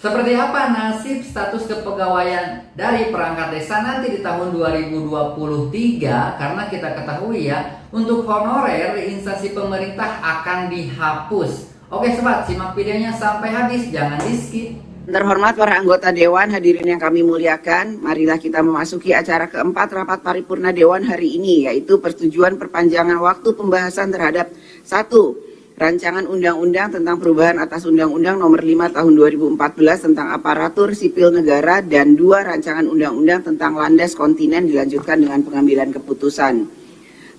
Seperti apa nasib status kepegawaian dari perangkat desa nanti di tahun 2023? Karena kita ketahui ya, untuk honorer instansi pemerintah akan dihapus. Oke sobat, simak videonya sampai habis, jangan di skip. Terhormat para anggota Dewan, hadirin yang kami muliakan, marilah kita memasuki acara keempat rapat paripurna Dewan hari ini, yaitu persetujuan perpanjangan waktu pembahasan terhadap 1. Rancangan Undang-Undang tentang Perubahan atas Undang-Undang Nomor 5 Tahun 2014 tentang Aparatur Sipil Negara, dan 2. Rancangan Undang-Undang tentang Landas Kontinen dilanjutkan dengan pengambilan keputusan.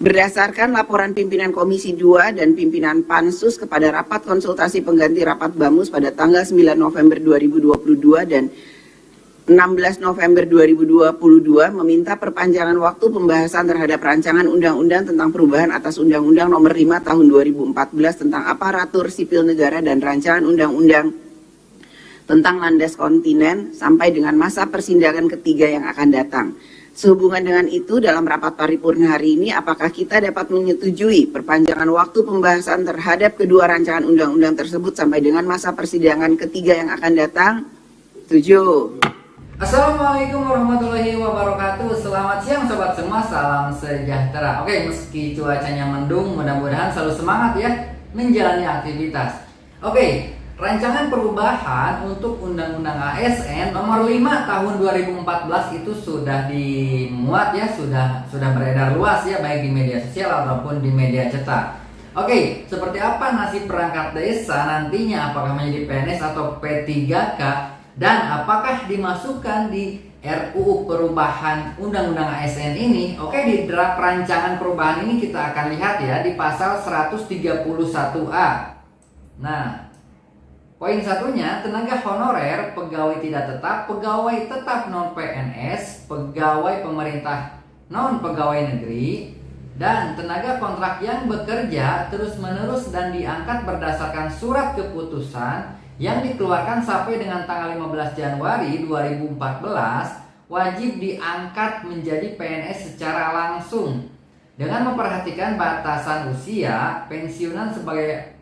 Berdasarkan laporan pimpinan Komisi 2 dan pimpinan Pansus kepada rapat konsultasi pengganti rapat BAMUS pada tanggal 9 November 2022 dan 16 November 2022 meminta perpanjangan waktu pembahasan terhadap Rancangan Undang-Undang tentang Perubahan atas Undang-Undang Nomor 5 Tahun 2014 tentang Aparatur Sipil Negara dan Rancangan Undang-Undang tentang Landas Kontinen sampai dengan masa persidangan ketiga yang akan datang. Sehubungan dengan itu, dalam rapat paripurna hari ini, apakah kita dapat menyetujui perpanjangan waktu pembahasan terhadap kedua rancangan undang-undang tersebut sampai dengan masa persidangan ketiga yang akan datang? Setuju. Assalamualaikum warahmatullahi wabarakatuh. Selamat siang sobat semua, salam sejahtera. Oke, meski cuacanya mendung, mudah-mudahan selalu semangat ya menjalani aktivitas. Oke, rancangan perubahan untuk Undang-Undang ASN Nomor 5 Tahun 2014 itu sudah dimuat ya, sudah beredar luas ya, baik di media sosial ataupun di media cetak. Oke, seperti apa nasib perangkat desa nantinya, apakah menjadi PNS atau P3K, dan apakah dimasukkan di RUU perubahan Undang-Undang ASN ini? Oke, di draft rancangan perubahan ini kita akan lihat ya di pasal 131A. Nah, poin satunya, tenaga honorer, pegawai tidak tetap, pegawai tetap non-PNS, pegawai pemerintah non-pegawai negeri, dan tenaga kontrak yang bekerja terus-menerus dan diangkat berdasarkan surat keputusan yang dikeluarkan sampai dengan tanggal 15 Januari 2014 wajib diangkat menjadi PNS secara langsung dengan memperhatikan batasan usia pensiunan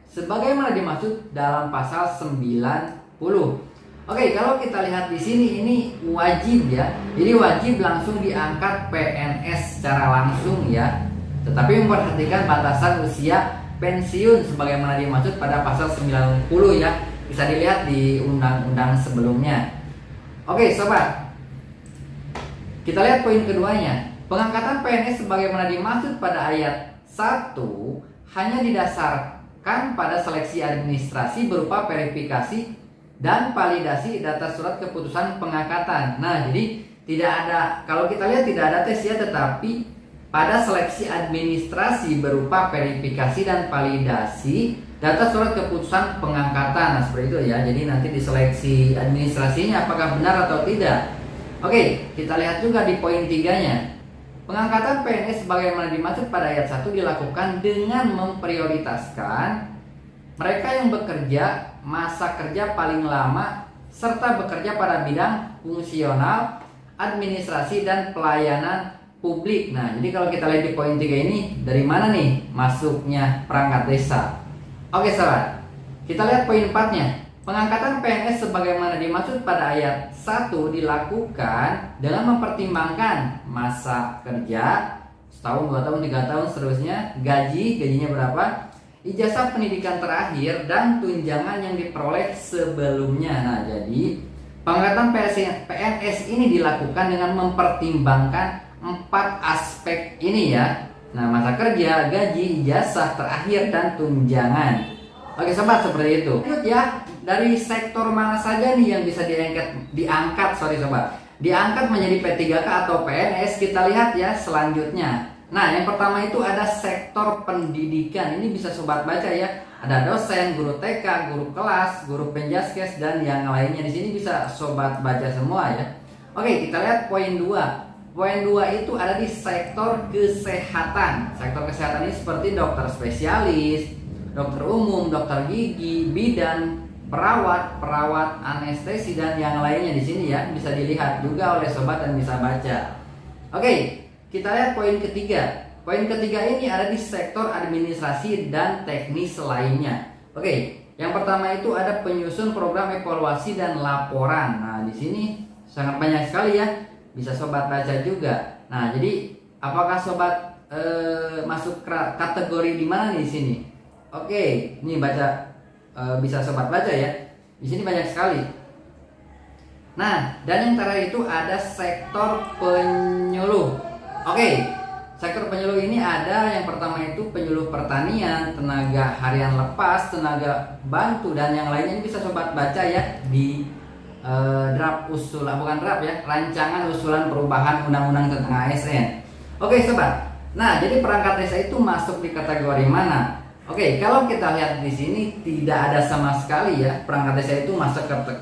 sebagaimana dimaksud dalam pasal 90. Oke, kalau kita lihat di sini ini wajib ya. Jadi wajib langsung diangkat PNS secara langsung ya. Tetapi memperhatikan batasan usia pensiun sebagaimana dimaksud pada pasal 90 ya. Bisa dilihat di undang-undang sebelumnya. Oke sobat, kita lihat poin keduanya. Pengangkatan PNS sebagaimana dimaksud pada ayat 1 hanya didasarkan pada seleksi administrasi berupa verifikasi dan validasi data surat keputusan pengangkatan. Nah, jadi tidak ada, kalau kita lihat tidak ada tes ya, tetapi pada seleksi administrasi berupa verifikasi dan validasi data surat keputusan pengangkatan. Nah, seperti itu ya. Jadi nanti diseleksi administrasinya apakah benar atau tidak. Oke, kita lihat juga di poin 3-nya. Pengangkatan PNS sebagaimana dimaksud pada ayat 1 dilakukan dengan memprioritaskan mereka yang bekerja masa kerja paling lama serta bekerja pada bidang fungsional, administrasi dan pelayanan publik. Nah, jadi kalau kita lihat di poin 3 ini, dari mana nih masuknya perangkat desa? Oke sahabat, kita lihat poin 4-nya. Pengangkatan PNS sebagaimana dimaksud pada ayat 1 dilakukan dengan mempertimbangkan masa kerja, setahun, 2 tahun, 3 tahun, seterusnya, gajinya berapa, ijazah pendidikan terakhir, dan tunjangan yang diperoleh sebelumnya. Nah, jadi pengangkatan PNS ini dilakukan dengan mempertimbangkan 4 aspek ini ya. Nah, masa kerja, gaji, ijazah terakhir, dan tunjangan. Oke sobat, seperti itu. Lanjut ya, dari sektor mana saja nih yang bisa diangkat menjadi P3K atau PNS? Kita lihat ya selanjutnya. Nah, yang pertama itu ada sektor pendidikan. Ini bisa sobat baca ya. Ada dosen, guru TK, guru kelas, guru penjaskes, dan yang lainnya. Di sini bisa sobat baca semua ya. Oke, kita lihat poin 2. Poin 2 itu ada di sektor kesehatan. Sektor kesehatan ini seperti dokter spesialis, dokter umum, dokter gigi, bidan, perawat anestesi, dan yang lainnya di sini ya. Bisa dilihat juga oleh sobat dan bisa baca. Oke, kita lihat poin ketiga. Poin ketiga ini ada di sektor administrasi dan teknis lainnya. Oke, Yang pertama itu ada penyusun program evaluasi dan laporan. Nah, di sini sangat banyak sekali ya, bisa sobat baca juga. Nah, jadi apakah sobat masuk kategori di mana nih di sini? Oke, ini baca bisa sobat baca ya. Di sini banyak sekali. Nah, dan yang terakhir itu ada sektor penyuluh. Oke, sektor penyuluh ini ada yang pertama itu penyuluh pertanian, tenaga harian lepas, tenaga bantu, dan yang lainnya ini bisa sobat baca ya di draft usulan, bukan draft ya, rancangan usulan perubahan undang-undang tentang ASN. Oke sobat, nah jadi perangkat desa itu masuk di kategori mana? Oke, kalau kita lihat di sini tidak ada sama sekali ya perangkat desa itu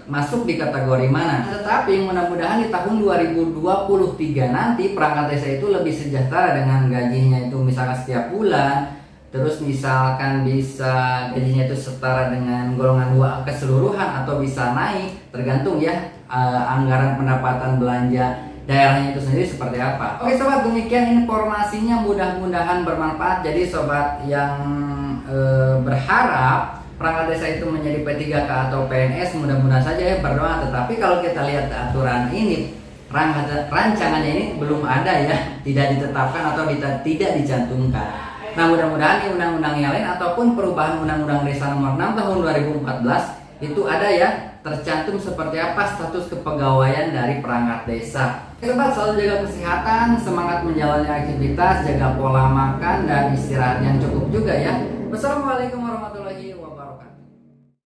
masuk di kategori mana. Tetapi mudah-mudahan di tahun 2023 nanti perangkat desa itu lebih sejahtera dengan gajinya itu misalkan setiap bulan. Terus misalkan bisa gajinya itu setara dengan golongan 2 keseluruhan atau bisa naik tergantung ya anggaran pendapatan belanja daerahnya itu sendiri seperti apa. Oke sobat, demikian informasinya, mudah-mudahan bermanfaat. Jadi sobat yang berharap perangkat desa itu menjadi P3K atau PNS, mudah-mudahan saja ya, berdoa. Tetapi kalau kita lihat aturan ini, rancangannya ini belum ada ya, tidak ditetapkan atau tidak dicantumkan. Nah, mudah-mudahan di undang-undang yang lain ataupun perubahan Undang-Undang Desa Nomor 6 Tahun 2014 itu ada ya, tercantum seperti apa status kepegawaian dari perangkat desa. Sobat, selalu jaga kesehatan, semangat menjalani aktivitas, jaga pola makan dan istirahat yang cukup juga ya. Wassalamualaikum warahmatullahi wabarakatuh.